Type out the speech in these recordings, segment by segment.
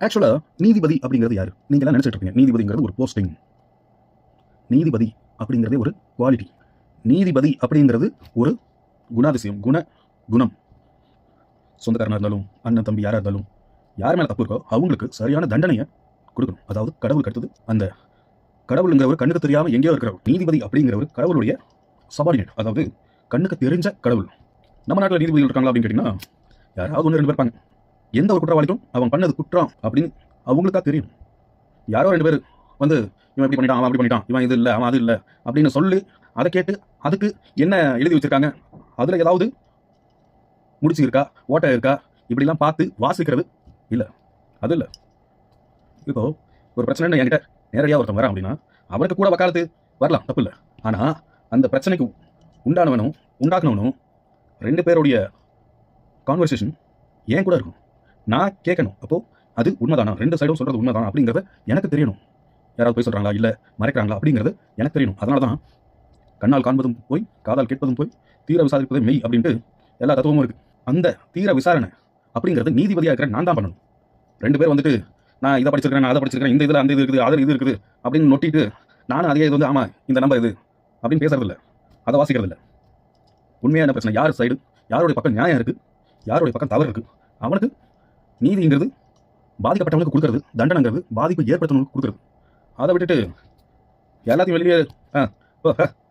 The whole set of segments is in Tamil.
ஆக்சுவலாக நீதிபதி அப்படிங்கிறது யார்? நீங்கள் எல்லாம் நினச்சிட்டு இருக்கீங்க நீதிபதிங்கிறது ஒரு போஸ்டிங். நீதிபதி அப்படிங்கிறதே ஒரு குவாலிட்டி. நீதிபதி அப்படிங்கிறது ஒரு குணாதிசயம், குணம். சொந்தக்காரனாக இருந்தாலும் அண்ணன் தம்பி யாராக இருந்தாலும் யார் மேலே தப்பு இருக்கோ அவங்களுக்கு சரியான தண்டனையை கொடுக்கணும். அதாவது கடவுளுக்கு அடுத்தது அந்த கடவுளுங்கிறவர் கண்ணுக்கு தெரியாமல் எங்கேயோ இருக்கிறவர். நீதிபதி அப்படிங்கிறவர் கடவுளுடைய சபார்டினேட், அதாவது கண்ணுக்கு தெரிஞ்ச கடவுள். நம்ம நாட்டில் நீதிபதிகள் இருக்காங்களா அப்படின்னு கேட்டிங்கன்னா யாராவது ஒன்று ரெண்டு பேர் இருப்பாங்க. எந்த ஒரு குற்றவாளிக்கும் அவன் பண்ணது குற்றம் அப்படின்னு அவங்களுக்கா தெரியும். யாரோ ரெண்டு பேர் வந்து இவன் இப்படி பண்ணிட்டான், அவன் அப்படி பண்ணிட்டான், இவன் இது இல்லை, அவன் அது இல்லை அப்படின்னு சொல்லி அதை கேட்டு அதுக்கு என்ன எழுதி வச்சிருக்காங்க, அதில் ஏதாவது முடிச்சு இருக்கா, ஓட்டை இருக்கா, இப்படிலாம் பார்த்து வாசிக்கிறது இல்லை. அது இல்லை. இப்போ ஒரு பிரச்சனைன்னு என்கிட்ட நேரடியாக ஒருத்தன் வரான் அப்படின்னா அவனுக்கு கூட வக்காலத்து வரலாம், தப்பு இல்லை. ஆனால் அந்த பிரச்சனைக்கு உண்டானவனும் உண்டாக்குனவனும் ரெண்டு பேருடைய கான்வர்சேஷன் ஏன் கூட இருக்கும். நான் கேட்கணும், அப்போது அது உண்மைதானா, ரெண்டு சைடும் சொல்கிறது உண்மைதானா அப்படிங்கிறத எனக்கு தெரியணும். யாராவது போய் சொல்கிறாங்களா இல்லை மறைக்கிறாங்களா அப்படிங்கிறது எனக்கு தெரியணும். அதனால தான் கண்ணால் காண்பதும் போய் காதால் கேட்பதும் போய் தீர விசாரிப்பதே மெய் அப்படின்ட்டு எல்லா தத்துவமும் இருக்குது. அந்த தீர விசாரணை அப்படிங்கிறது நீதிபதியாக இருக்கிற நான் தான் பண்ணணும். ரெண்டு பேர் வந்துட்டு நான் இதை படிச்சிருக்கிறேன், நான் அதை படிச்சிருக்கிறேன், இந்த இதில் அந்த இது இருக்குது, அதில் இது இருக்குது அப்படின்னு நொட்டிட்டு நானும் அதே இது வந்து ஆமாம் இந்த நம்பர் இது அப்படின்னு பேசுறதில்ல, அதை வாசிக்கிறதில்ல. உண்மையான பிரச்சனை யார் சைடு, யாருடைய பக்கம் நியாயம் இருக்குது, யாருடைய பக்கம் தவறு இருக்குது, அவனுக்கு நீதிங்கிறது பாதிக்கப்பட்டவனுக்கு கொடுக்குறது, தண்டனைங்கிறது பாதிப்பு ஏற்படுத்தவனுக்கு கொடுக்குறது. அதை விட்டுட்டு எல்லாத்தையும் வெளியே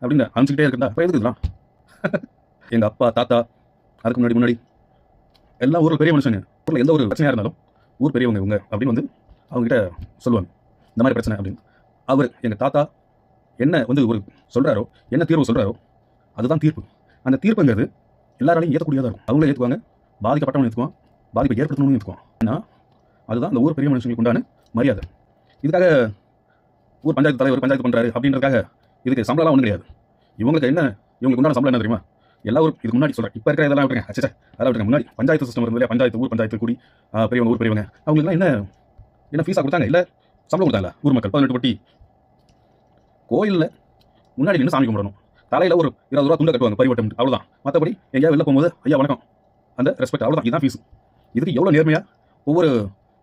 அப்படின்னு அனுப்பிச்சிக்கிட்டே இருக்குதா இப்போ எதுக்கு இதெல்லாம்? எங்கள் அப்பா தாத்தா அதுக்கு முன்னாடி எல்லா ஊரில் பெரிய மனுஷங்க, ஊரில் எந்த ஒரு பிரச்சனையாக இருந்தாலும் ஊர் பெரியவங்க இவங்க அப்படின்னு வந்து அவங்ககிட்ட சொல்லுவாங்க இந்த மாதிரி பிரச்சனை அப்படின்னு. அவர் எங்கள் தாத்தா என்ன வந்து ஒரு சொல்கிறாரோ, என்ன தீர்வு சொல்கிறாரோ அதுதான் தீர்ப்பு. அந்த தீர்ப்புங்கிறது எல்லாராலையும் ஏற்றக்கூடியதாக இருக்கும். அவங்களே ஏற்றுக்குவாங்க, பாதிக்கப்பட்டவங்க ஏற்றுக்குவான், பாதிப்பை ஏற்படுத்தணும்னு ஏற்றுக்குவான். ஏன்னா அதுதான் அந்த ஊர் பெரிய மனுஷங்களுக்கு உண்டான மரியாதை. இதுக்காக ஊர் பஞ்சாயத்து தலைவர் பஞ்சாயத்து பண்ணுறாரு அப்படின்றதுக்காக இதுக்கு சம்பளம்லாம் ஒன்றும் கிடையாது. இவங்களுக்கு என்ன, இவங்களுக்கு உண்டான சம்பளம் என்ன தெரியுமா? எல்லா ஊர் இதுக்கு முன்னாடி சொல்கிறேன், இப்போ இருக்கிற இதெல்லாம் விட்டுருங்க, அச்சா அதெல்லாம் விட்டுருங்க. முன்னாடி பஞ்சாயத்து சிஸ்டம் இருந்தது, பஞ்சாயத்து ஊர் பஞ்சாயத்து கூடி பெரியவங்க ஊர் பெரியவங்க அவங்களுக்குலாம் என்ன ஃபீஸாக கொடுத்தாங்க, இல்லை சம்பளம் கொடுத்தாங்களா? ஊர் மக்கள் 18 பட்டி கோயிலில் முன்னாடி நின்று சாமி கும்பிடணும், தலையில் ஒரு 20 ரூபா துண்டை கட்டுவாங்க பரிவட்டம், அவ்வளோதான். மற்றபடி எங்கேயா வெளில போகும்போது ஐயா வணக்கம், அந்த ரெஸ்பெக்ட், அவ்வளோதான். இதுதான் ஃபீஸ். இதுக்கு எவ்வளோ நேர்மையாக ஒவ்வொரு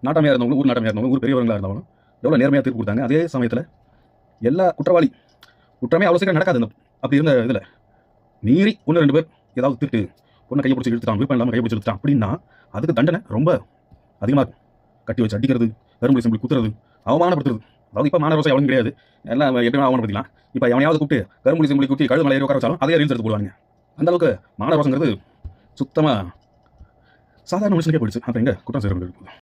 நாட்டமையாக இருந்தவங்களும் ஊர் நாட்டமையாக இருந்தவங்க ஊர் பெரியவர்களாக இருந்தவங்களும் எவ்வளோ நேர்மையாக தீர்ப்பு கொடுத்தாங்க. அதே சமயத்தில் எல்லா குற்றமே அவ்வளோ சீக்கிரம் நடக்காது. அப்படி இருந்த இதில் மீறி ஒன்று ரெண்டு பேர் ஏதாவது திருட்டு பொண்ணை கையை பிடிச்சி இழுத்துட்டான், விருப்பம் இல்லாமல் கையை பிடிச்சி இழுத்துட்டான் அப்படின்னா அதுக்கு தண்டனை ரொம்ப அதிகமாக இருக்கும். கட்டி வச்சு அடிக்கிறது, கரும்புலி சிம்பிள் குத்துறது, அவமானப்படுத்துறது. அதாவது இப்போ மாநகராட்சி அவனும் கிடையாது, எல்லாம் எப்பயுமே அவமானப்படுத்திக்கலாம். இப்போ எவனையாவது கூப்பிட்டு கரும்புலி சிம்பிளி குத்தி கழுது மலை உட்கார வச்சாலும் அதே ரீல்ஸ் எடுத்து போடுவாங்க. அந்தளவுக்கு மாநகராட்சிங்கிறது சுத்தமாக சாதாரண மனுஷனுக்கே போயிடுச்சு. அப்போ எங்கே குற்றம் செய்கிறவங்க